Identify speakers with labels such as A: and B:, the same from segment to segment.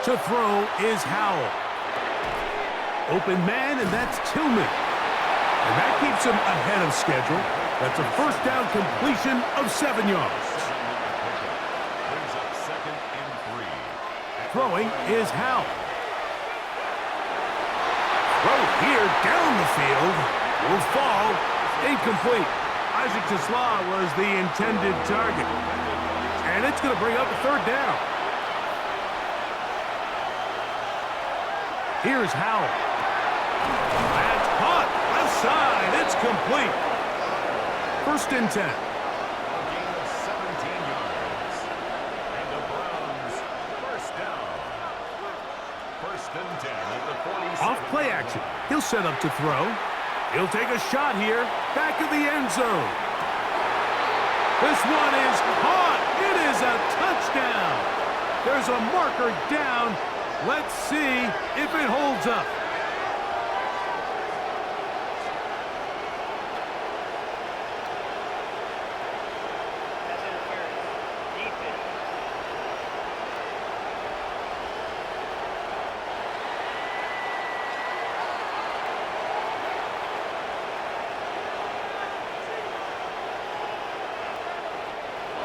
A: To throw is Howell. Open man, and that's Tillman. And that keeps him ahead of schedule. That's a first down completion of 7 yards. Throwing is Howell. Throw here down the field. Will fall. Incomplete. Isaac Tesla was the intended target. And it's going to bring up a third down. Here's Howell. That's caught. Left side. It's complete. First and 10. Off play action. He'll set up to throw. He'll take a shot here. Back of the end zone. This one is caught. It is a touchdown. There's a marker down. Let's see if it holds up.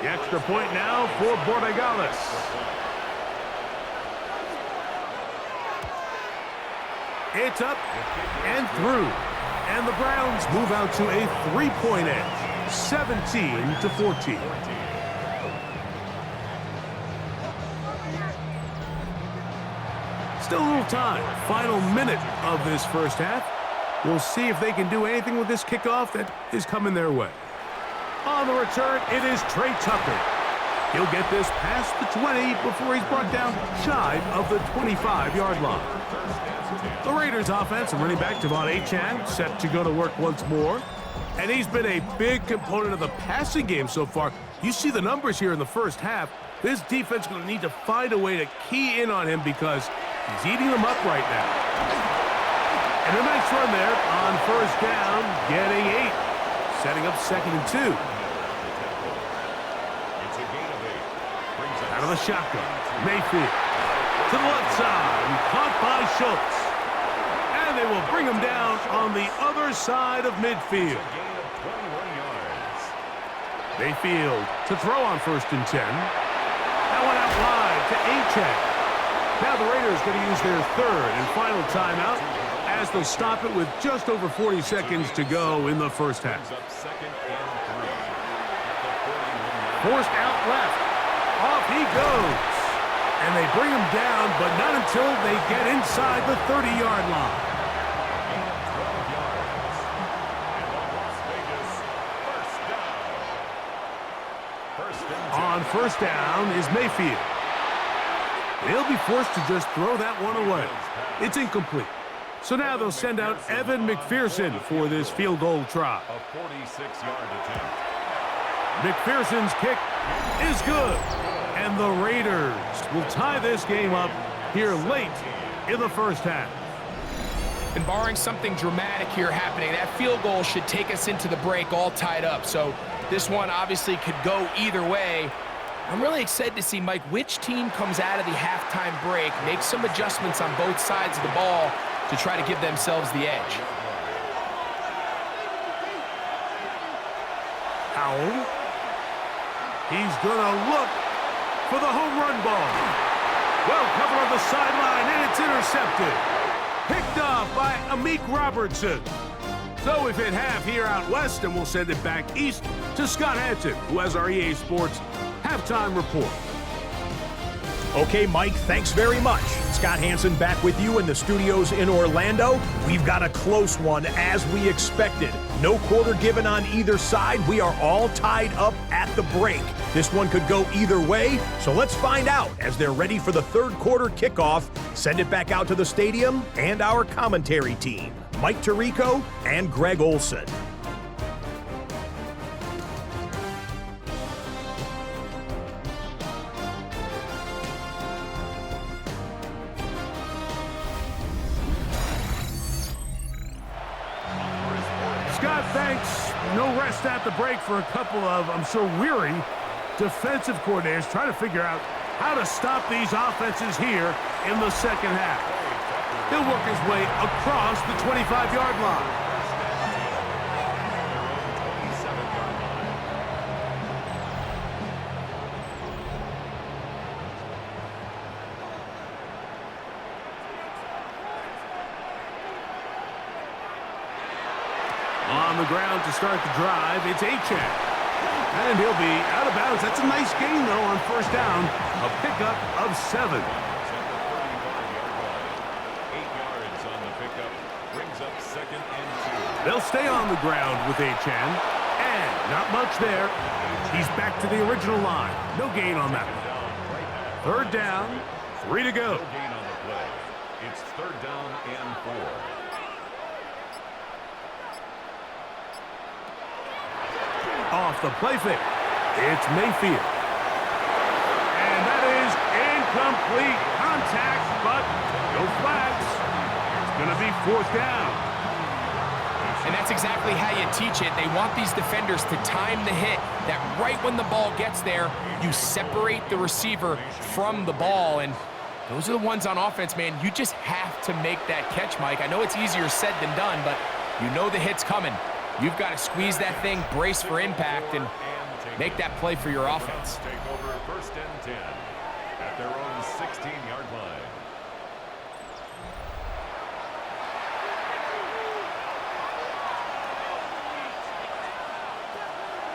A: The extra point now for Borregales. It's up and through. And the Browns move out to a 3-point edge, 17-14. Still a little time. Final minute of this first half. We'll see if they can do anything with this kickoff that is coming their way. On the return, it is Trey Tucker. He'll get this past the 20 before he's brought down shy of the 25-yard line. The Raiders offense and running back Devon Achane set to go to work once more. And he's been a big component of the passing game so far. You see the numbers here in the first half. This defense is going to need to find a way to key in on him because he's eating them up right now. And a nice run there on first down, getting 8. Setting up 2nd and 2. Out of the shotgun, Mayfield to the left side, caught by Schultz. And they will bring him down on the other side of midfield. Mayfield to throw on 1st and 10. That one out wide to Achane. Now the Raiders going to use their 3rd and final timeout as they'll stop it with just over 40 seconds to go in the first half. Forced out left. Off he goes. And they bring him down, but not until they get inside the 30-yard line. On first down is Mayfield. They'll be forced to just throw that one away. It's incomplete. So now they'll send out Evan McPherson for this field goal try.
B: A 46-yard attempt.
A: McPherson's kick is good. And the Raiders will tie this game up here late in the first half.
C: And barring something dramatic here happening, that field goal should take us into the break all tied up. So this one obviously could go either way. I'm really excited to see, Mike, which team comes out of the halftime break, makes some adjustments on both sides of the ball to try to give themselves the edge.
A: Howell. He's going to look for the home run ball. Well covered on the sideline, and it's intercepted. Picked off by Amik Robertson. So we've hit half here out west, and we'll send it back east to Scott Hanson, who has our EA Sports halftime report.
D: Okay, Mike, thanks very much. Scott Hanson back with you in the studios in Orlando. We've got a close one, as we expected. No quarter given on either side. We are all tied up at the break. This one could go either way, so let's find out as they're ready for the third quarter kickoff. Send it back out to the stadium and our commentary team, Mike Tirico and Greg Olson.
A: Scott, thanks. No rest at the break for a couple of, I'm sure, weary defensive coordinators trying to figure out how to stop these offenses here in the second half. He'll work his way across the 25-yard line. On the ground to start the drive, it's Achan. And he'll be out of bounds. That's a nice gain, though, on first down. A pickup of 7.
B: 8 yards on the pickup. Brings up 2nd and 2.
A: They'll stay on the ground with Achan. And not much there. He's back to the original line. No gain on that one. 3rd down, 3 to go.
B: No gain on the play. It's 3rd down and 4.
A: Off the play fake. It's Mayfield. And that is incomplete contact, but no flags. It's going to be 4th down.
C: And that's exactly how you teach it. They want these defenders to time the hit, that right when the ball gets there, you separate the receiver from the ball. And those are the ones on offense, man. You just have to make that catch, Mike. I know it's easier said than done, but you know the hit's coming. You've got to squeeze that thing, brace for impact, and make that play for your offense.
B: Take over 1st and 10 at their own 16-yard line.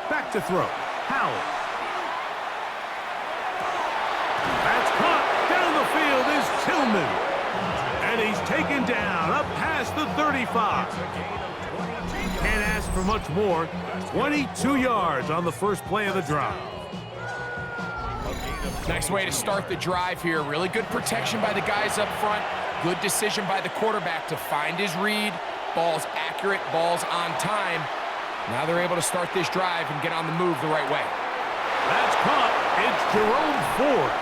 A: Back to throw. Howell. That's caught. Down the field is Tillman. And he's taken down up past the 35. Can't ask for much more. 22 yards on the first play of the drive.
C: Nice way to start the drive here. Really good protection by the guys up front. Good decision by the quarterback to find his read. Ball's accurate, ball's on time. Now they're able to start this drive and get on the move the right way.
A: That's caught. It's Jerome Ford.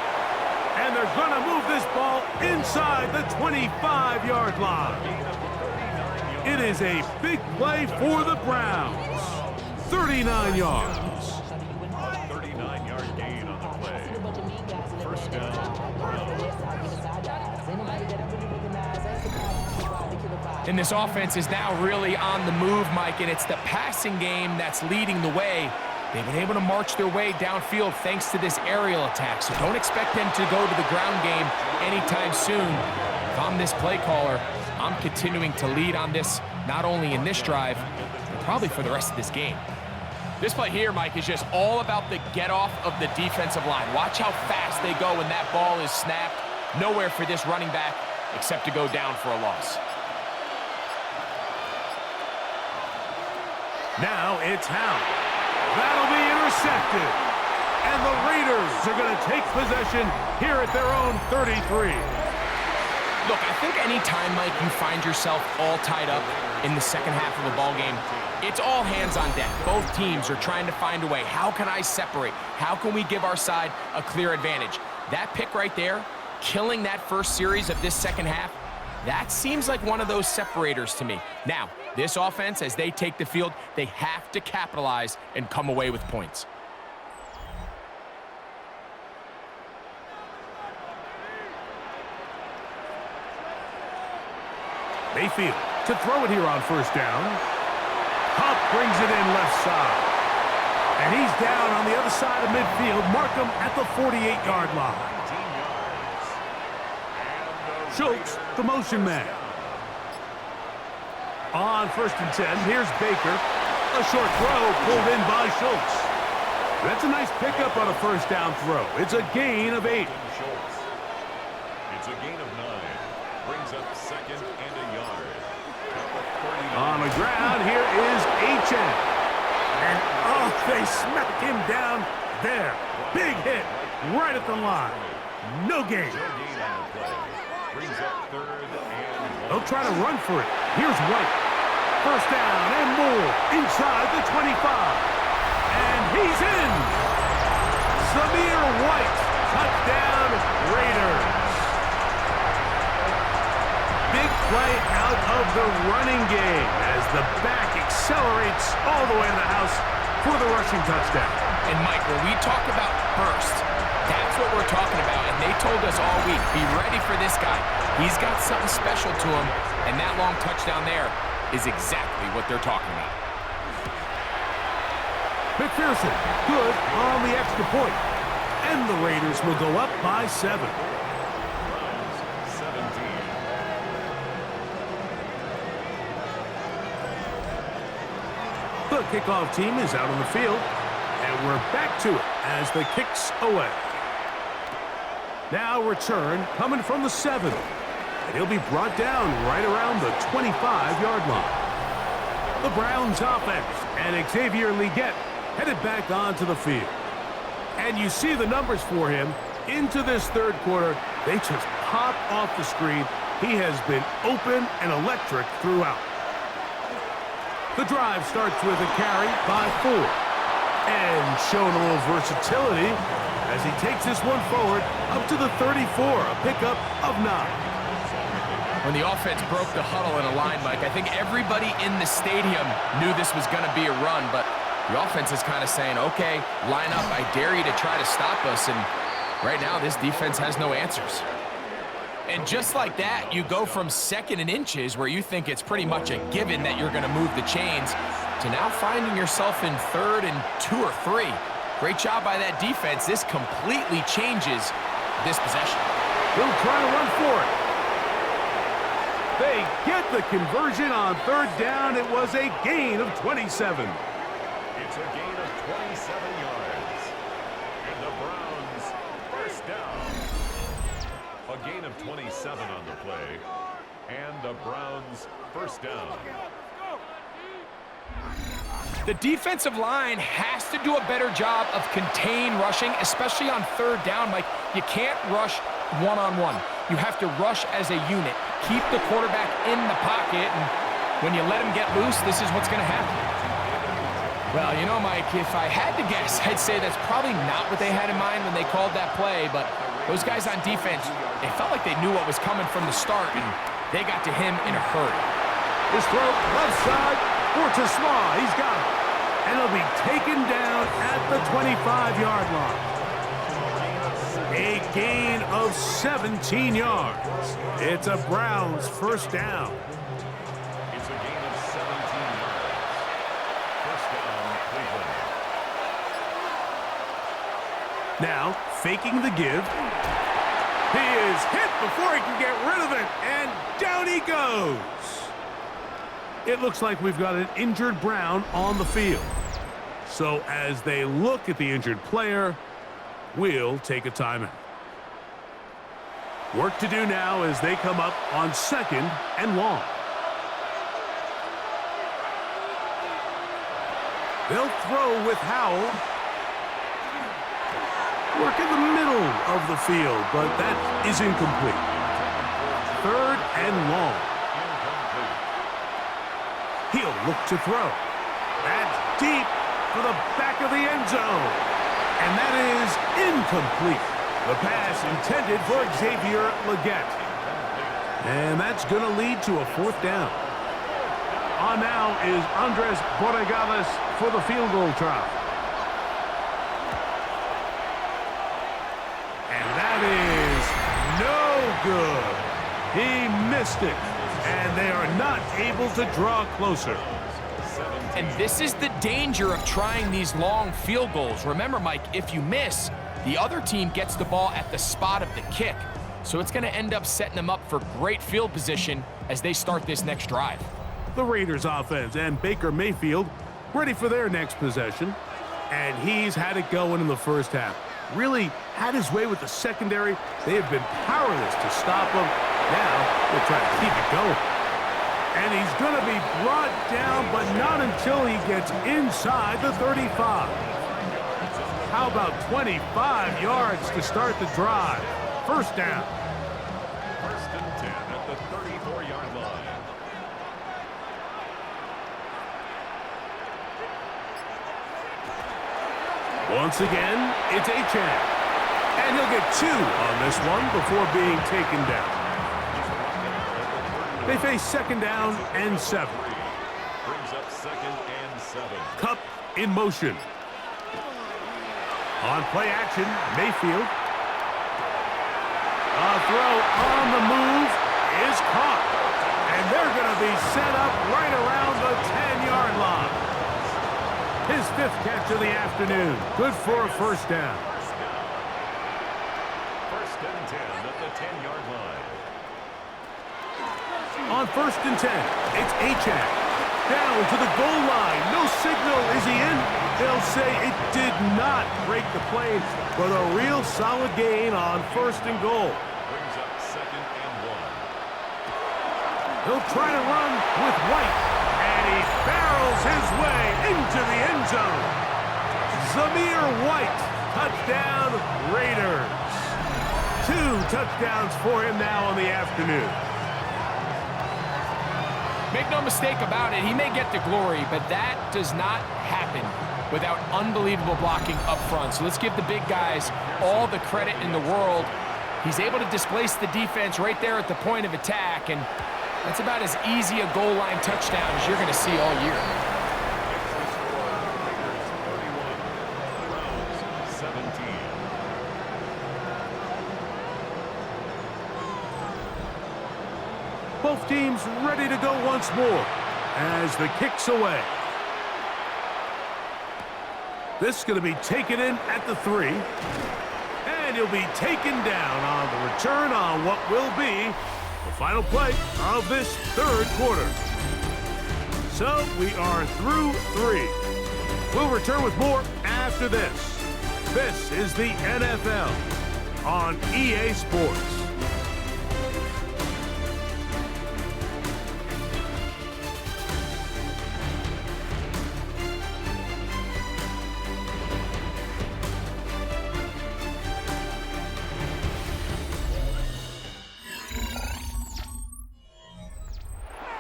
A: And they're going to move this ball inside the 25-yard line. It is a big play for the Browns. 39 yards.
B: 39-yard gain on the play. 1st down, Browns.
C: And this offense is now really on the move, Mike, and it's the passing game that's leading the way. They've been able to march their way downfield thanks to this aerial attack, so don't expect them to go to the ground game anytime soon. If I'm this play caller, I'm continuing to lead on this, not only in this drive, but probably for the rest of this game. This play here, Mike, is just all about the get-off of the defensive line. Watch how fast they go when that ball is snapped. Nowhere for this running back except to go down for a loss.
A: Now it's Howell. That'll be intercepted. And the Raiders are going to take possession here at their own 33.
C: Look, I think any time, Mike, you find yourself all tied up in the second half of a ball game, it's all hands on deck. Both teams are trying to find a way. How can I separate? How can we give our side a clear advantage? That pick right there, killing that first series of this second half, that seems like one of those separators to me. Now, this offense, as they take the field, they have to capitalize and come away with points.
A: Mayfield to throw it here on first down. Hupp brings it in left side. And he's down on the other side of midfield. Markham at the 48-yard line. Schultz, the motion man. On 1st and 10, here's Baker. A short throw pulled in by Schultz. That's a nice pickup on a first down throw. It's a gain of 8.
B: It's a gain of 9. Brings up 2nd and a yard.
A: On the ground, here is Achan. And, oh, they smack him down there. Big hit right at the line. No gain.
B: Brings up 3rd and 1.
A: They'll try to run for it. Here's White. First down and more inside the 25. And he's in. Samir White. Touchdown, Raiders. Big play out of the running game as the back accelerates all the way to the house for the rushing touchdown.
C: And Mike, when we talk about burst, that's what we're talking about, and they told us all week, be ready for this guy. He's got something special to him, and that long touchdown there is exactly what they're talking about.
A: McPherson, good on the extra point. And the Raiders will go up by 7.
B: Browns 17.
A: The kickoff team is out on the field, and we're back to it as the kick's away. Now return coming from the 7. And he'll be brought down right around the 25-yard line. The Browns offense and Xavier Legette headed back onto the field. And you see the numbers for him into this third quarter. They just pop off the screen. He has been open and electric throughout. The drive starts with a carry by 4. And showing a little versatility as he takes this one forward up to the 34, a pickup of 9.
C: When the offense broke the huddle in a line, Mike, I think everybody in the stadium knew this was going to be a run, but the offense is kind of saying, okay, line up, I dare you to try to stop us, and right now this defense has no answers. And just like that, you go from 2nd and inches, where you think it's pretty much a given that you're going to move the chains, to now finding yourself in 3rd and 2 or 3. Great job by that defense. This completely changes this possession.
A: He'll try to run for it. They get the conversion on 3rd down. It was a gain of 27.
B: It's a gain of 27 yards. And the Browns first down. A gain of 27 on the play. And the Browns first down.
C: The defensive line has to do a better job of contain rushing, especially on 3rd down. Mike, you can't rush one-on-one. You have to rush as a unit. Keep the quarterback in the pocket, and when you let him get loose, this is what's going to happen. Well, you know, Mike, if I had to guess, I'd say that's probably not what they had in mind when they called that play, but those guys on defense, it felt like they knew what was coming from the start, and they got to him in a hurry.
A: His throw left side for Tasma. He's got it. And he'll be taken down at the 25-yard line. A gain of 17 yards. It's a Browns first down.
B: It's a gain of 17 yards. First down, Cleveland.
A: Now, faking the give. He is hit before he can get rid of it, and down he goes. It looks like we've got an injured Brown on the field. So as they look at the injured player, we'll take a timeout. Work to do now as they come up on 2nd and long. They'll throw with Howell. Work in the middle of the field, but that is incomplete. 3rd and long. He'll look to throw. That's deep for the back of the end zone. And that is incomplete. The pass intended for Xavier Legette. And that's going to lead to a 4th down. On now is Andres Borregales for the field goal try. And that is no good. He missed it. And they are not able to draw closer.
C: And this is the danger of trying these long field goals. Remember, Mike, if you miss, the other team gets the ball at the spot of the kick. So it's going to end up setting them up for great field position as they start this next drive.
A: The Raiders offense and Baker Mayfield ready for their next possession. And he's had it going in the first half. Really had his way with the secondary. They have been powerless to stop him. Now they'll try to keep it going. And he's going to be brought down, but not until he gets inside the 35. How about 25 yards to start the drive? First down.
B: First and 10 at the 34-yard line.
A: Once again, it's Achane. And he'll get 2 on this one before being taken down. They face 2nd down and 7.
B: Brings up 2nd and 7.
A: Cup in motion. On play action, Mayfield A throw on the move is caught. And they're going to be set up right around the 10-yard line. His 5th catch of the afternoon. Good for a first down.
B: First and 10 at the 10-yard line.
A: On 1st and 10, it's Achak. Down to the goal line. No signal. Is he in? They'll say it did not break the plane, but a real solid gain on 1st and goal.
B: Brings up 2nd and 1.
A: He'll try to run with White, and he barrels his way into the end zone. Zamir White, touchdown Raiders. 2 touchdowns for him now on the afternoon.
C: Make no mistake about it, he may get the glory, but that does not happen without unbelievable blocking up front. So let's give the big guys all the credit in the world. He's able to displace the defense right there at the point of attack, and that's about as easy a goal line touchdown as you're going to see all year.
B: Browns 17.
A: Both teams ready to go once more as the kick's away. This is going to be taken in at the 3. And he'll be taken down on the return on what will be the final play of this 3rd quarter. So we are through 3. We'll return with more after this. This is the NFL on EA Sports.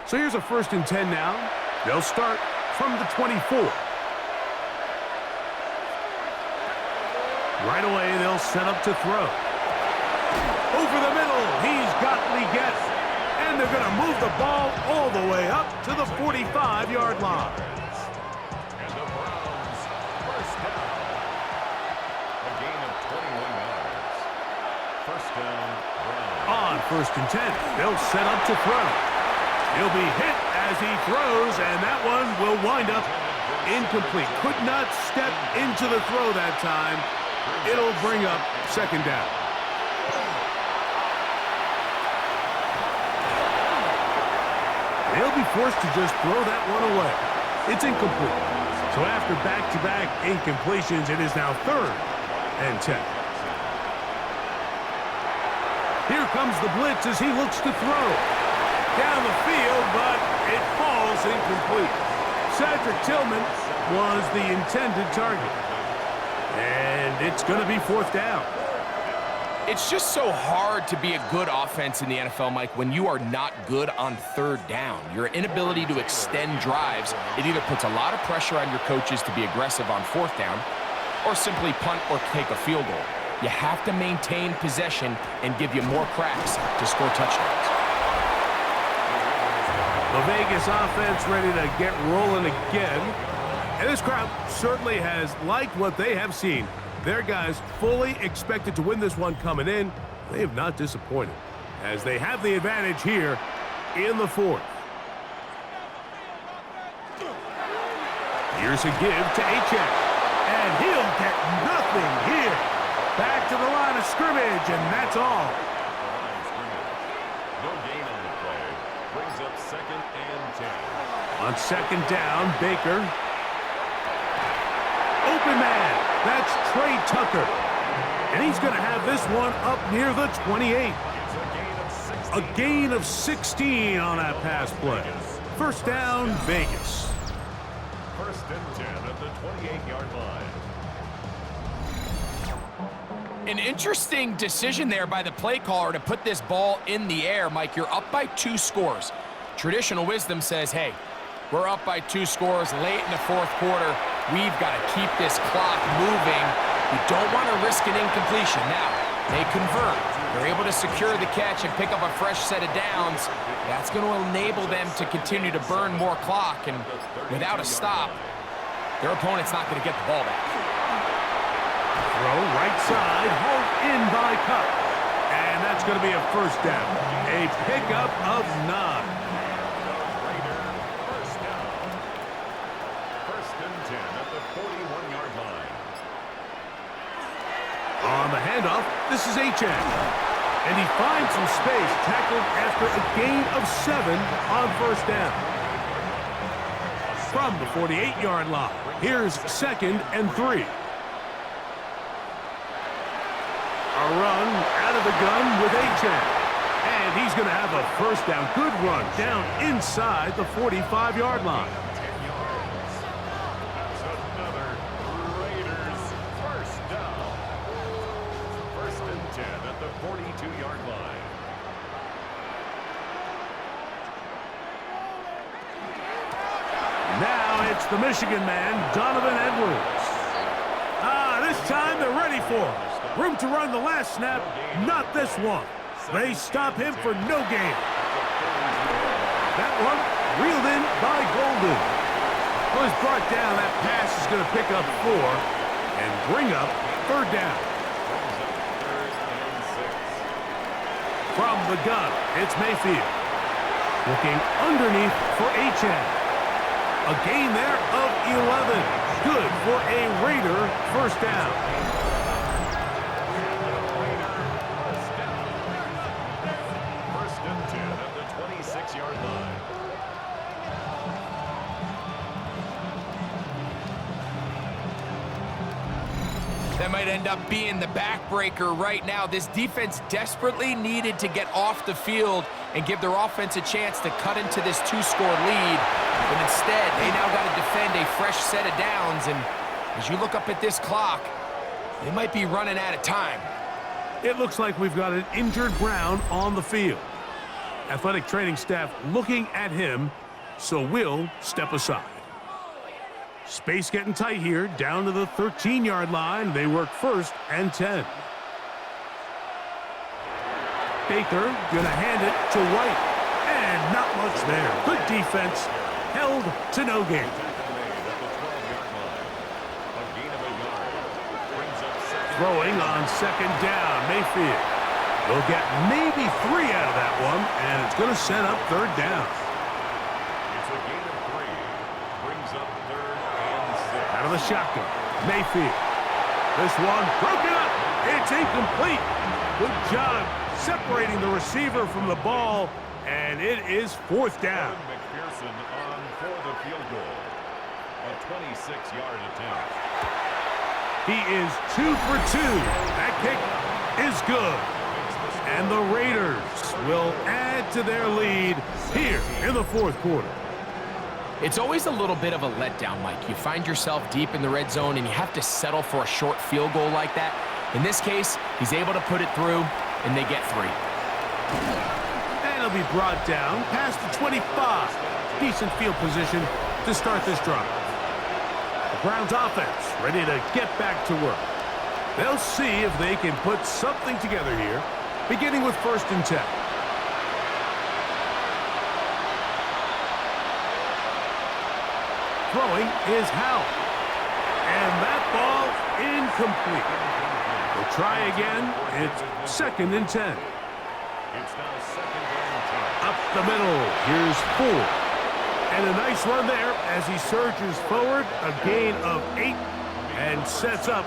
A: So here's a 1st and 10 now. They'll start from the 24. Right away, they'll set up to throw. Over the middle, he's got Leggett. And they're going to move the ball all the way up to the 45-yard line.
B: And the Browns first down. A gain of 21 yards. First down, Browns.
A: On 1st and 10, they'll set up to throw. He'll be hit as he throws, and that one will wind up incomplete. Could not step into the throw that time. It'll bring up 2nd down. They'll be forced to just throw that one away. It's incomplete. So after back-to-back incompletions, it is now 3rd and 10. Here comes the blitz as he looks to throw. Down the field, but it falls incomplete. Cedric Tillman was the intended target. And it's going to be 4th down.
C: It's just so hard to be a good offense in the NFL, Mike, when you are not good on 3rd down. Your inability to extend drives, it either puts a lot of pressure on your coaches to be aggressive on 4th down or simply punt or take a field goal. You have to maintain possession and give you more cracks to score touchdowns.
A: The Vegas offense ready to get rolling again. And this crowd certainly has liked what they have seen. Their guys fully expected to win this one coming in. They have not disappointed as they have the advantage here in the 4th. Here's a give to Achak. And he'll get nothing here. Back to the line of scrimmage, and that's all.
B: No gain on the play. Brings up 2nd and 10.
A: On 2nd down, Baker. Open man. That's Trey Tucker. And he's going to have this one up near the 28. A gain of 16 on that pass play. 1st down, Vegas.
B: 1st and 10 at the 28-yard line.
C: An interesting decision there by the play caller to put this ball in the air. Mike, you're up by 2 scores. Traditional wisdom says, hey, we're up by 2 scores late in the 4th quarter. We've got to keep this clock moving. You don't want to risk an incompletion. Now, they convert. They're able to secure the catch and pick up a fresh set of downs. That's going to enable them to continue to burn more clock. And without a stop, their opponent's not going to get the ball back.
A: Throw right side, hauled in by Cup. And that's That's going to be a first down. A pickup of 9.
B: Raider first down. First and 10 at the 41-yard line.
A: On the handoff, this is H.N. And he finds some space, tackled after a gain of 7 on first down. From the 48-yard line, here's 2nd and 3. A run out of the gun with H.N. And he's going to have a first down. Good run down inside the 45-yard line.
B: 10 yards. That's another Raiders first down. First and 10 at the 42-yard line.
A: Now it's the Michigan man, Donovan Edwards. This time they're ready for him. Room to run the last snap, not this one. They stop him for no gain. That one reeled in by Golden. Was brought down. That pass is going to pick up 4 and bring up 3rd down. From the gun, it's Mayfield. Looking underneath for H.N. A gain there of 11. Good for a Raider first down.
B: First and 10 at the 26-yard line.
C: That might end up being the backbreaker right now. This defense desperately needed to get off the field and give their offense a chance to cut into this 2-score lead. But instead, they now got to defend a fresh set of downs. And as you look up at this clock, they might be running out of time.
A: It looks like we've got an injured Brown on the field. Athletic training staff looking at him, so we'll step aside. Space getting tight here, down to the 13-yard line. They work 1st and 10. Baker gonna hand it to White. And not much there. Good defense. Held to no gain. Throwing on 2nd down. Mayfield will get maybe 3 out of that one, and it's going to set up 3rd down.
B: It's a gain of 3. Brings up 3rd and 6.
A: Out of the shotgun. Mayfield. This one broken up. It's incomplete. Good job separating the receiver from the ball, and it is 4th down.
B: McPherson on for the field goal. A 26-yard attempt.
A: He is 2 for 2. That kick is good. And the Raiders will add to their lead here in the 4th quarter.
C: It's always a little bit of a letdown, Mike. You find yourself deep in the red zone and you have to settle for a short field goal like that. In this case, he's able to put it through, and they get 3.
A: And he'll be brought down past the 25. Decent field position to start this drive. The Browns offense ready to get back to work. They'll see if they can put something together here, beginning with 1st and 10. Throwing is Howell. And that ball incomplete. They'll try again. It's 2nd and 10.
B: It's now 2nd and 10.
A: Up the middle. Here's 4. And a nice run there as he surges forward. A gain of 8 and sets up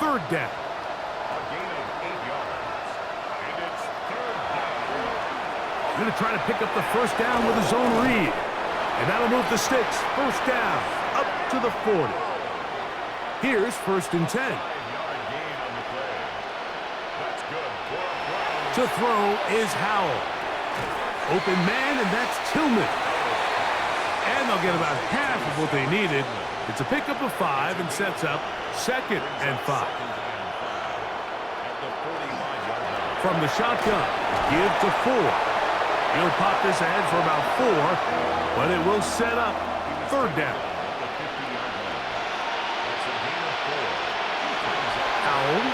A: 3rd down.
B: A gain of 8 yards. And it's 3rd down.
A: Going to try to pick up the first down with his own read. And that'll move the sticks. First down up to the 40. Here's 1st and 10.
B: 5-yard gain on the play. That's good for a Browns.
A: To throw is Howell. Open man, and that's Tillman. And they'll get about half of what they needed. It's a pickup of 5 and sets up 2nd and 5.
B: At the 45-yard line.
A: From the shotgun, give to 4. He'll pop this ahead for about 4, but it will set up 3rd down.
B: At the 50-yard line. That's a gain of 4.
A: Howell.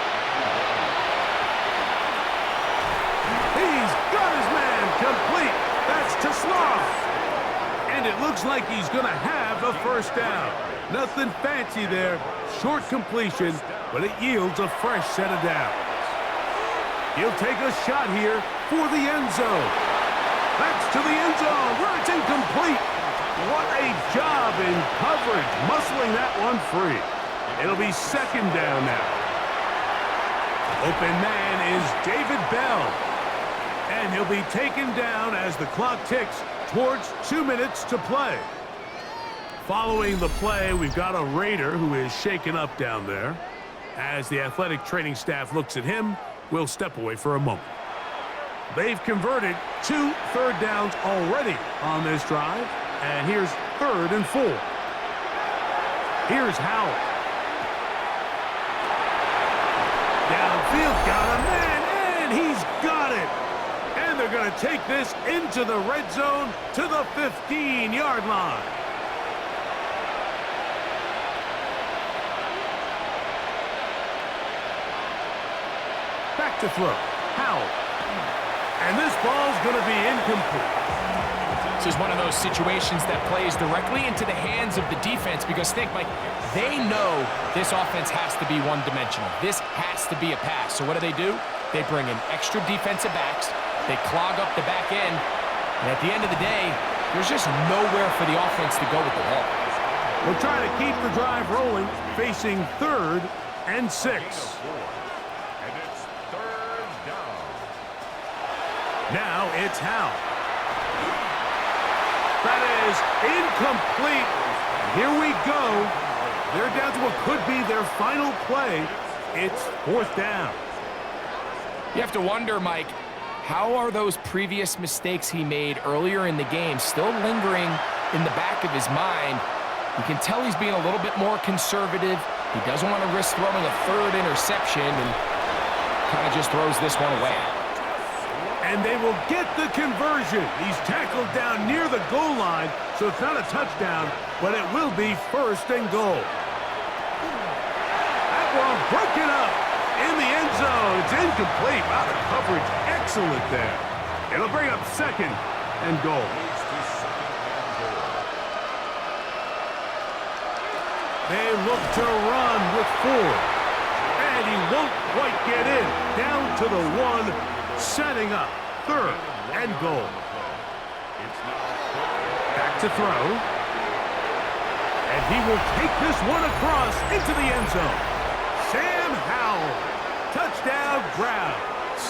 A: He's got his man complete. That's to Sloth. And it looks like he's going to have a first down. Nothing fancy there. Short completion, but it yields a fresh set of downs. He'll take a shot here for the end zone. That's to the end zone where it's incomplete. What a job in coverage, muscling that one free. It'll be second down now. Open man is David Bell. And he'll be taken down as the clock ticks towards 2 minutes to play. Following the play, we've got a Raider who is shaken up down there. As the athletic training staff looks at him, we'll step away for a moment. They've converted 2 third downs already on this drive. And here's 3rd and 4. Here's Howell. Downfield, got a man, and he's got it. And they're going to take this into the red zone to the 15-yard line. Back to throw. Howell. And this ball's going to be incomplete.
C: This is one of those situations that plays directly into the hands of the defense because, think, Mike, they know this offense has to be one-dimensional. This has to be a pass. So what do? They bring in extra defensive backs. They clog up the back end. And at the end of the day, there's just nowhere for the offense to go with the ball.
A: We'll try to keep the drive rolling, facing 3rd and 6.
B: And it's 3rd down.
A: Now it's Howell. That is incomplete. Here we go. They're down to what could be their final play. It's 4th down.
C: You have to wonder, Mike, how are those previous mistakes he made earlier in the game still lingering in the back of his mind? You can tell he's being a little bit more conservative. He doesn't want to risk throwing a 3rd interception and kind of just throws this one away.
A: And they will get the conversion. He's tackled down near the goal line, so it's not a touchdown, but it will be 1st and goal. That one broken up in the end zone. It's incomplete. Wow, the coverage excellent there. It'll bring up 2nd and goal. They look to run with Ford. And he won't quite get in. Down to the 1. Setting up 3rd and goal. Back to throw. And he will take this one across into the end zone. Sam Howell. Touchdown Browns.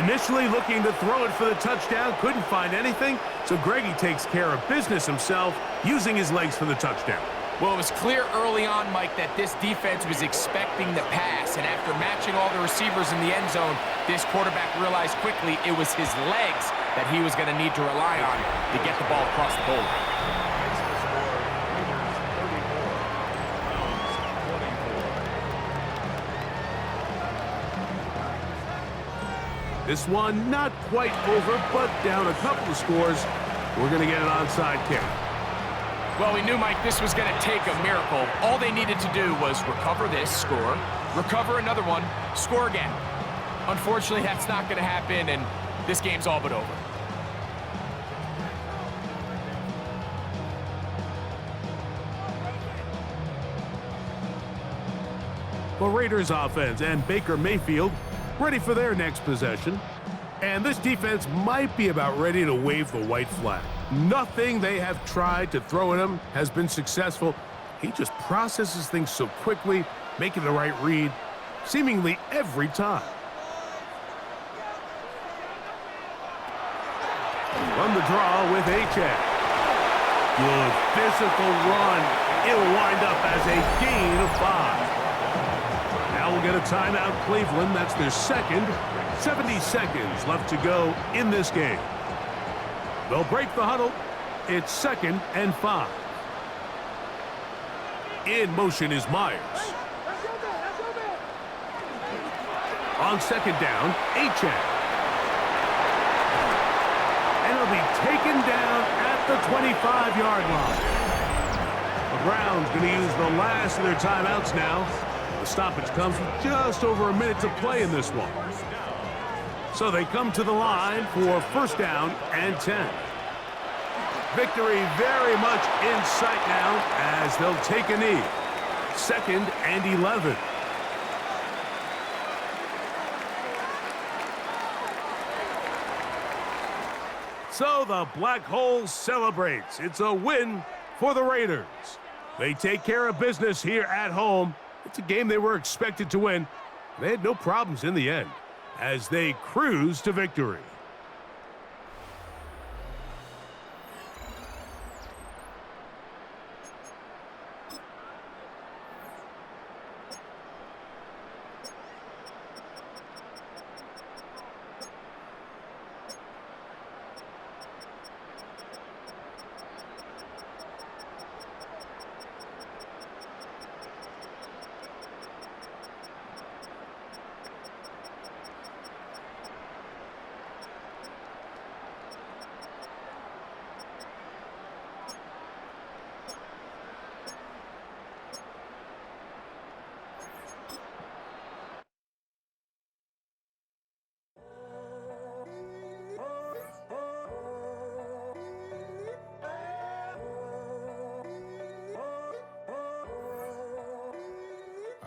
A: Initially looking to throw it for the touchdown. Couldn't find anything. So Greggy takes care of business himself, using his legs for the touchdown.
C: Well, it was clear early on, Mike, that this defense was expecting the pass. And after matching all the receivers in the end zone, this quarterback realized quickly it was his legs that he was going to need to rely on to get the ball across the goal line.
A: This one not quite over, but down a couple of scores. We're going to get an onside kick.
C: Well, we knew, Mike, this was going to take a miracle. All they needed to do was recover this, score, recover another one, score again. Unfortunately, that's not going to happen, and this game's all but over.
A: The Raiders offense and Baker Mayfield ready for their next possession. And this defense might be about ready to wave the white flag. Nothing they have tried to throw at him has been successful. He just processes things so quickly, making the right read, seemingly every time. Run the draw with H.A. Good physical run. It'll wind up as a gain of 5. Now we'll get a timeout, Cleveland. That's their second. 70 seconds left to go in this game. They'll break the huddle. It's 2nd and 5. In motion is Myers. On 2nd down, H.A. And he'll be taken down at the 25-yard line. The Browns going to use the last of their timeouts now. The stoppage comes with just over a minute to play in this one. So they come to the line for 1st down and 10. Victory very much in sight now as they'll take a knee. 2nd and 11. So the Black Hole celebrates. It's a win for the Raiders. They take care of business here at home. It's a game they were expected to win. They had no problems in the end as they cruise to victory.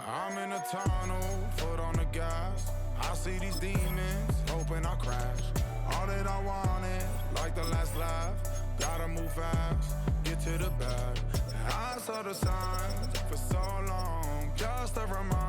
E: I'm in a tunnel, foot on the gas. I see these demons, hoping I crash. All that I wanted, like the last laugh. Gotta move fast, get to the bag. I saw the signs for so long, just a reminder.